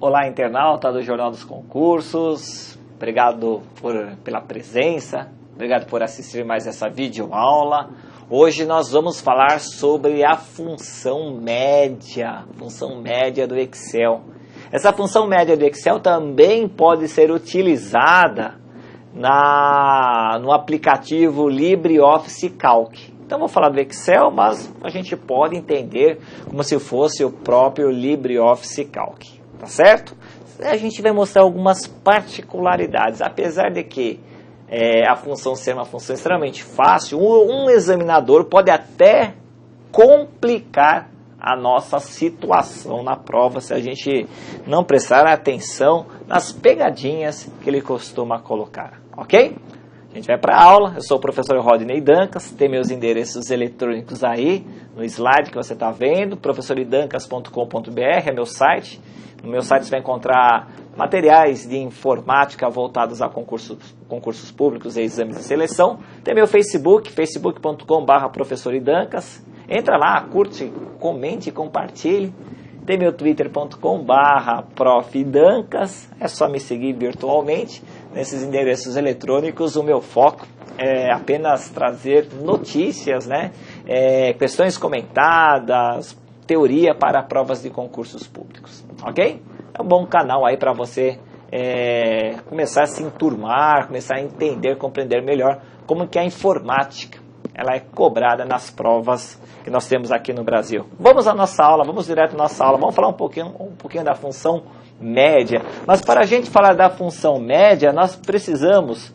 Olá, internauta do Jornal dos Concursos, obrigado pela presença, obrigado por assistir mais essa videoaula. Hoje nós vamos falar sobre a função média do Excel. Essa função média do Excel também pode ser utilizada no aplicativo LibreOffice Calc. Então vou falar do Excel, mas a gente pode entender como se fosse o próprio LibreOffice Calc, tá certo? A gente vai mostrar algumas particularidades, apesar de que a função ser uma função extremamente fácil, um examinador pode até complicar a nossa situação na prova se a gente não prestar atenção nas pegadinhas que ele costuma colocar, ok? A gente vai para a aula. Eu sou o professor Rodney Dancas, tem meus endereços eletrônicos aí no slide que você está vendo, professoridancas.com.br é meu site. No meu site você vai encontrar materiais de informática voltados a concursos públicos e exames de seleção. Tem meu Facebook, facebook.com/professoridancas. Entra lá, curte, comente e compartilhe. Tem meu twitter.com/profdancas. É só me seguir virtualmente nesses endereços eletrônicos. O meu foco é apenas trazer notícias, né? Questões comentadas, teoria para provas de concursos públicos, ok? É um bom canal aí para você começar a se enturmar, começar a entender, compreender melhor como que a informática ela é cobrada nas provas que nós temos aqui no Brasil. Vamos à nossa aula, vamos direto à nossa aula, vamos falar um pouquinho da função média. Mas para a gente falar da função média, nós precisamos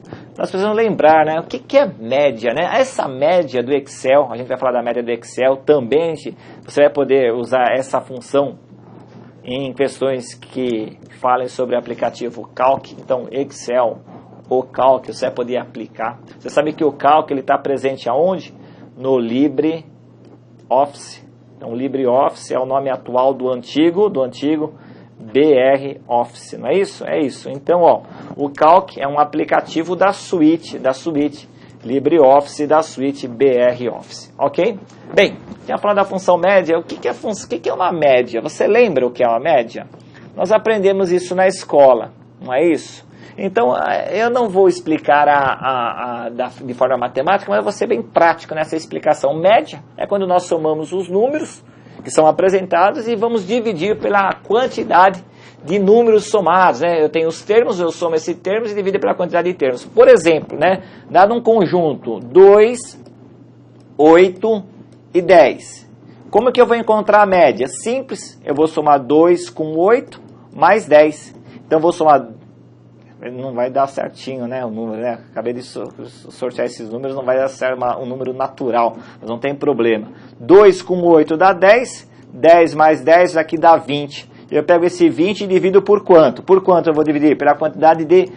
lembrar, né, o que é média, né? Essa média do Excel, a gente vai falar da média do Excel também, você vai poder usar essa função em questões que falem sobre o aplicativo Calc. Então, Excel ou Calc, você vai poder aplicar. Você sabe que o Calc está presente aonde? No LibreOffice. Então, o LibreOffice é o nome atual do antigo BR Office, não é isso? É isso. Então, o Calc é um aplicativo da suíte LibreOffice, da suíte BR Office, ok? Bem, já falando da função média, o que é uma média? Você lembra o que é uma média? Nós aprendemos isso na escola, não é isso? Então, eu não vou explicar de forma matemática, mas eu vou ser bem prático nessa explicação. Média é quando nós somamos os números que são apresentados e vamos dividir pela quantidade de números somados, né? Eu tenho os termos, eu somo esses termos e divido pela quantidade de termos. Por exemplo, né, dado um conjunto 2, 8 e 10. Como que eu vou encontrar a média? Simples, eu vou somar 2 com 8 mais 10. Então, eu vou somar... Não vai dar certinho, né, o número, né? Acabei de sortear esses números, não vai dar certo um número natural, mas não tem problema. 2 com 8 dá 10, 10 mais 10 aqui dá 20. Eu pego esse 20 e divido por quanto? Por quanto eu vou dividir? Pela quantidade de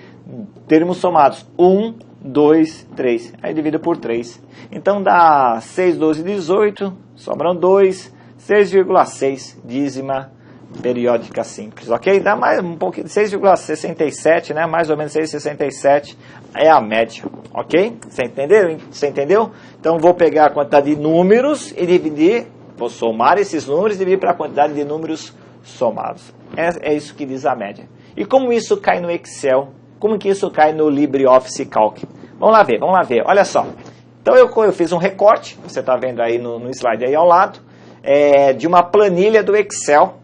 termos somados. 1, 2, 3. Aí divido por 3. Então dá 6, 12, 18, sobram 2, 6,6, dízima periódica simples, ok? Dá mais um pouquinho, 6,67, né? Mais ou menos 6,67 é a média, ok? Você entendeu? Então vou pegar a quantidade de números e dividir, vou somar esses números e dividir pela quantidade de números somados. É isso que diz a média. E como isso cai no Excel? Como que isso cai no LibreOffice Calc? Vamos lá ver, olha só. Então eu fiz um recorte, você está vendo aí no slide aí ao lado, de uma planilha do Excel,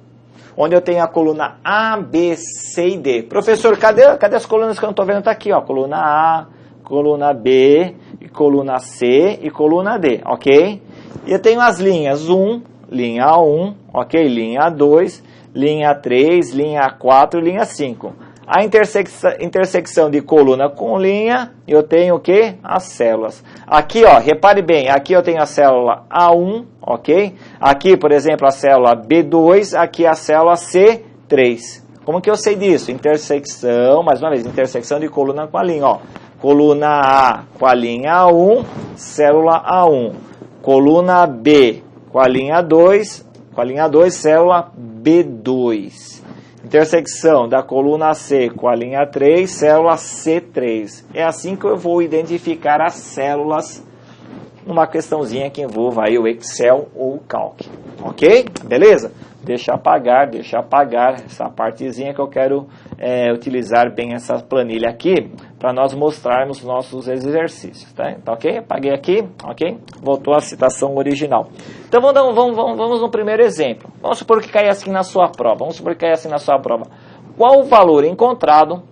onde eu tenho a coluna A, B, C e D. Professor, cadê as colunas que eu não estou vendo? Está aqui, ó, coluna A, coluna B, e coluna C e coluna D, ok? E eu tenho as linhas 1, linha 1, ok? Linha 2, linha 3, linha 4 e linha 5. A intersecção de coluna com linha, eu tenho o quê? As células. Aqui, ó, repare bem, aqui eu tenho a célula A1, ok? Aqui, por exemplo, a célula B2, aqui a célula C3. Como que eu sei disso? Intersecção, mais uma vez, intersecção de coluna com a linha, ó. Coluna A com a linha A1, célula A1. Coluna B com a linha 2, célula B2. Intersecção da coluna C com a linha 3, célula C3. É assim que eu vou identificar as células numa questãozinha que envolva aí o Excel ou o Calc. Ok? Beleza? Deixa apagar essa partezinha que eu quero utilizar bem essa planilha aqui para nós mostrarmos nossos exercícios, tá? Então, ok? Apaguei aqui, ok? Voltou a citação original. Então, vamos no primeiro exemplo. Vamos supor que caia assim na sua prova. Qual o valor encontrado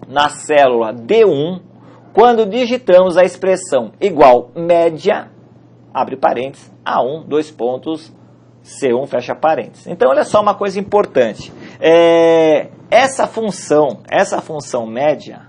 na célula D1 quando digitamos a expressão igual média, abre parênteses, A1, dois pontos, C1, fecha parênteses. Então, olha só uma coisa importante. Essa função média,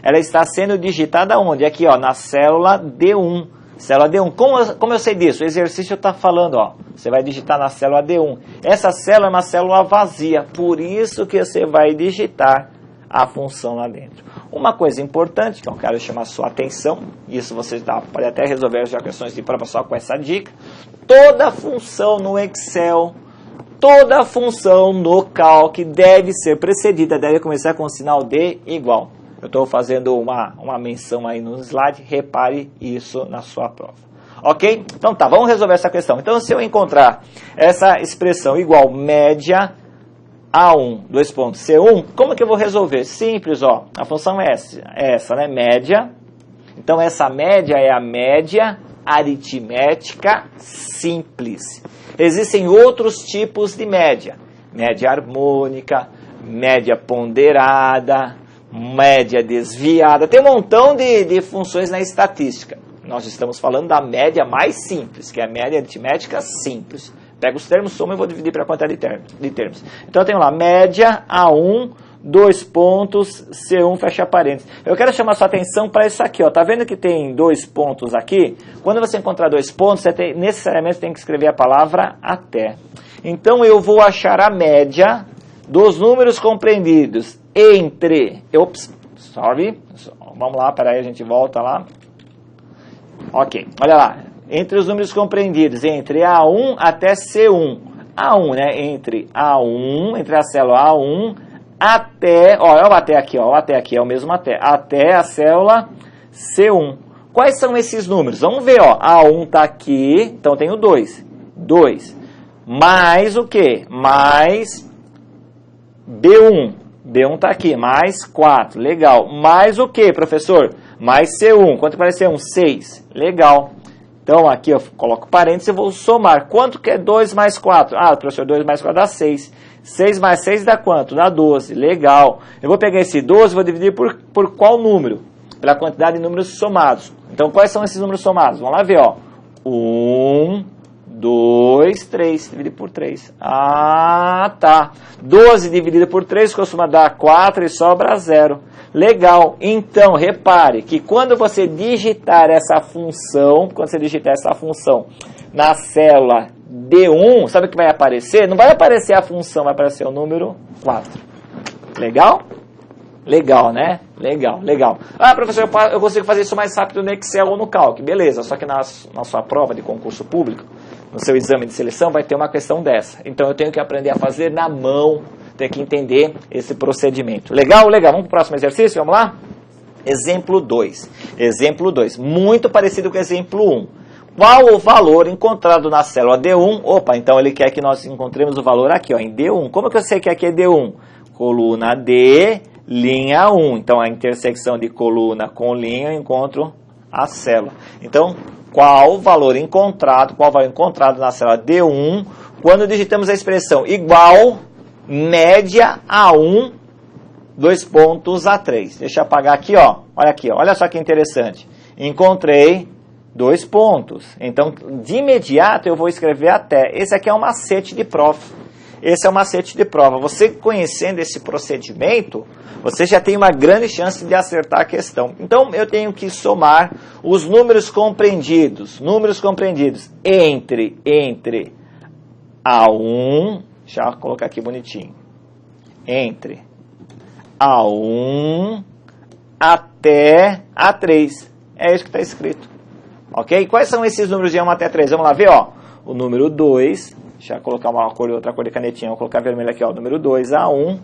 ela está sendo digitada onde? Aqui, ó, na célula D1. Célula D1. Como eu sei disso? O exercício está falando, ó, você vai digitar na célula D1. Essa célula é uma célula vazia, por isso que você vai digitar a função lá dentro. Uma coisa importante que eu quero chamar a sua atenção, isso você pode até resolver as questões de prova só com essa dica. Toda função no Excel, toda função no Calc deve ser precedida, deve começar com o sinal de igual. Eu estou fazendo uma menção aí no slide, repare isso na sua prova. Ok? Então tá, vamos resolver essa questão. Então se eu encontrar essa expressão igual média A1, dois pontos, C1, como que eu vou resolver? Simples, ó, a função é essa, né, média. Então essa média é a média aritmética simples. Existem outros tipos de média. Média harmônica, média ponderada, média desviada. Tem um montão de funções na estatística. Nós estamos falando da média mais simples, que é a média aritmética simples. Pega os termos, soma e vou dividir para a quantidade de termos. Então eu tenho lá média A1, dois pontos, C1, fecha parênteses. Eu quero chamar sua atenção para isso aqui, ó. Tá vendo que tem dois pontos aqui? Quando você encontrar dois pontos, você necessariamente tem que escrever a palavra até. Então eu vou achar a média dos números compreendidos entre... Vamos lá, peraí, a gente volta lá. Ok, olha lá. Entre os números compreendidos entre A1 até C1. A1, né? Entre a célula A1 até, ó, é o até aqui, ó, o até aqui, é o mesmo até a célula C1. Quais são esses números? Vamos ver, ó, A1 está aqui, então eu tenho 2. 2. Mais o quê? Mais B1. B1 está aqui, mais 4. Legal. Mais o quê, professor? Mais C1. Quanto vai ser 1? 6. Legal. Então, aqui eu coloco parênteses e vou somar. Quanto que é 2 mais 4? Ah, professor, 2 mais 4 dá 6. 6 mais 6 dá quanto? Dá 12. Legal. Eu vou pegar esse 12 e vou dividir por qual número? Pela quantidade de números somados. Então, quais são esses números somados? Vamos lá ver, ó. 1, 2, 3. Dividir por 3. Ah, tá. 12 dividido por 3 costuma dar 4 e sobra 0. Legal. Então, repare que quando você digitar essa função, na célula D1, sabe o que vai aparecer? Não vai aparecer a função, vai aparecer o número 4. Legal? Legal, né? Legal, legal. Ah, professor, eu consigo fazer isso mais rápido no Excel ou no Calc. Beleza, só que na sua prova de concurso público, no seu exame de seleção, vai ter uma questão dessa. Então, eu tenho que aprender a fazer na mão, tenho que entender esse procedimento. Legal, legal. Vamos para o próximo exercício, vamos lá? Exemplo 2. Exemplo 2, muito parecido com o exemplo 1. Qual o valor encontrado na célula D1? Opa, então ele quer que nós encontremos o valor aqui, ó, em D1. Como que eu sei que aqui é D1? Coluna D, linha 1. Então, a intersecção de coluna com linha, eu encontro a célula. Então, qual o valor encontrado na célula D1 quando digitamos a expressão igual média A1, dois pontos A3. Deixa eu apagar aqui, ó. Olha aqui, ó. Olha só que interessante. Encontrei 2 pontos. Então, de imediato, eu vou escrever até. Esse aqui é um macete de prova. Esse é um macete de prova. Você conhecendo esse procedimento, você já tem uma grande chance de acertar a questão. Então, eu tenho que somar os números compreendidos. Números compreendidos entre A1... Deixa eu colocar aqui bonitinho. Entre A1 até A3. É isso que está escrito. Ok? Quais são esses números de 1 até 3? Vamos lá ver, ó. O número 2. Deixa eu colocar outra cor de canetinha. Vou colocar vermelho aqui, ó. O número 2, A1.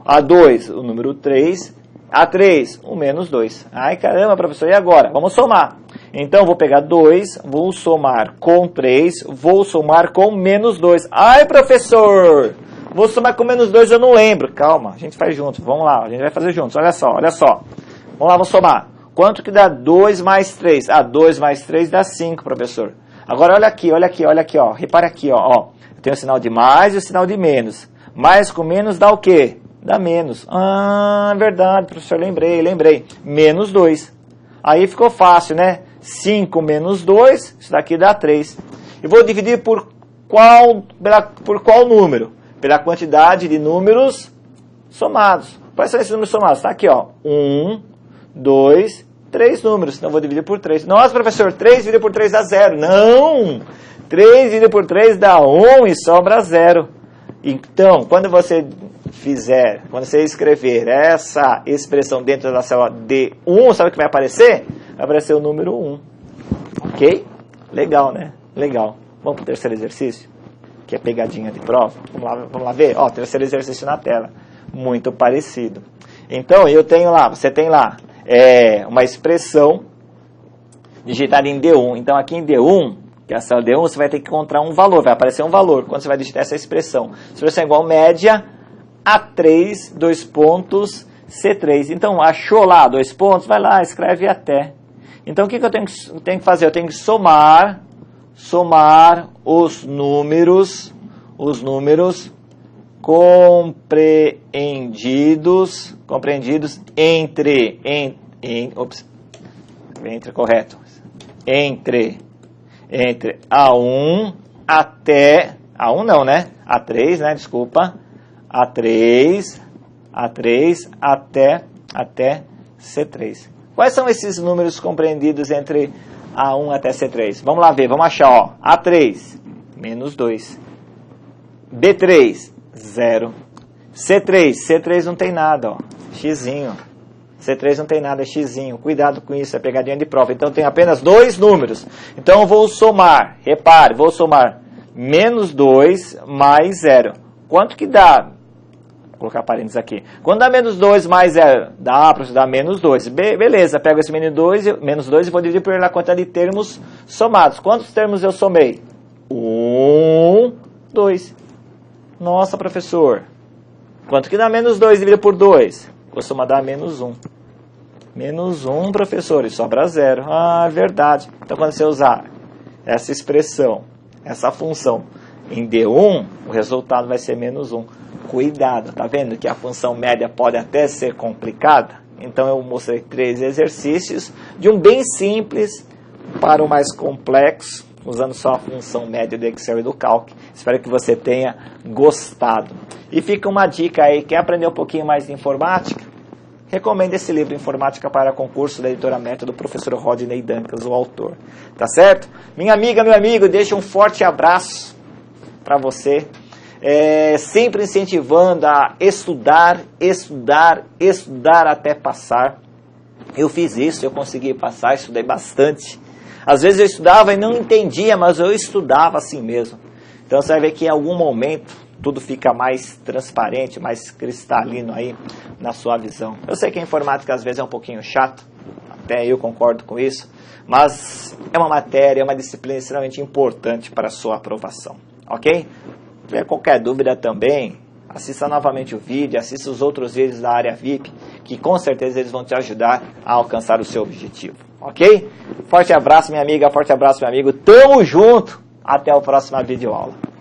A2, o número 3. A3, o menos 2. Ai, caramba, professor, e agora? Vamos somar. Então, vou pegar 2, vou somar com 3, vou somar com menos 2. Ai, professor, vou somar com menos 2, eu não lembro. Calma, a gente faz juntos, vamos lá, a gente vai fazer juntos, olha só. Vamos lá, vamos somar. Quanto que dá 2 mais 3? 2 mais 3 dá 5, professor. Agora, olha aqui, ó. Repara aqui, ó. Tem o sinal de mais e o sinal de menos. Mais com menos dá o quê? Dá menos. Verdade, professor, lembrei. Menos 2. Aí ficou fácil, né? 5 menos 2, isso daqui dá 3. E vou dividir por qual número? Pela quantidade de números somados. Quais são esses números somados? Tá aqui, ó. 1, 2, 3 números. Então, vou dividir por 3. Nossa, professor, 3 dividido por 3 dá 0. Não! 3 dividido por 3 dá 1 e sobra 0. Então, quando você escrever essa expressão dentro da célula D1, sabe o que vai aparecer? Vai aparecer o número 1. Ok? Legal, né? Legal. Vamos para o terceiro exercício, que é pegadinha de prova. Vamos lá ver? Ó, terceiro exercício na tela. Muito parecido. Então, você tem lá uma expressão digitada em D1. Então, aqui em D1, que é a célula D1, você vai ter que encontrar um valor, vai aparecer um valor quando você vai digitar essa expressão. Expressão igual média A3, 2 pontos, C3. Então, achou lá 2 pontos, vai lá, escreve até. Então, o que eu tenho que fazer? Eu tenho que somar os números compreendidos entre A1 até A1 não, né? A3, né? Desculpa. A3 até C3. Quais são esses números compreendidos entre A1 até C3? Vamos lá ver, vamos achar, ó. A3, menos 2. B3, 0. C3 não tem nada, ó. Xzinho. C3 não tem nada, é xzinho. Cuidado com isso, é pegadinha de prova. Então, tem apenas 2 números. Então, eu vou somar. Repare, vou somar menos 2 mais 0. Quanto que dá? Vou colocar parênteses aqui. Quando dá menos 2 mais 0? Dá para dar menos 2. Beleza, pego esse menos 2 e vou dividir pela quantidade de termos somados. Quantos termos eu somei? 1, 2. Nossa, professor. Quanto que dá menos 2 dividido por 2? Vou somar dá menos 1. Menos 1, professor, e sobra 0. Verdade. Então, quando você usar essa expressão, essa função em D1, o resultado vai ser menos 1. Cuidado, tá vendo que a função média pode até ser complicada? Então, eu mostrei 3 exercícios, de um bem simples para o mais complexo, usando só a função média do Excel e do Calc. Espero que você tenha gostado. E fica uma dica aí, quer aprender um pouquinho mais de informática? Recomendo esse livro, Informática para Concurso, da editora Método, do professor Rodney Dancas, o autor. Tá certo? Minha amiga, meu amigo, deixa um forte abraço para você. Sempre incentivando a estudar até passar. Eu fiz isso, eu consegui passar, estudei bastante. Às vezes eu estudava e não entendia, mas eu estudava assim mesmo. Então você vai ver que em algum momento tudo fica mais transparente, mais cristalino aí na sua visão. Eu sei que a informática às vezes é um pouquinho chata, até eu concordo com isso, mas é uma matéria, é uma disciplina extremamente importante para a sua aprovação, ok? Se tiver qualquer dúvida também, assista novamente o vídeo, assista os outros vídeos da área VIP, que com certeza eles vão te ajudar a alcançar o seu objetivo, ok? Forte abraço, minha amiga, forte abraço, meu amigo, tamo junto, até a próxima videoaula.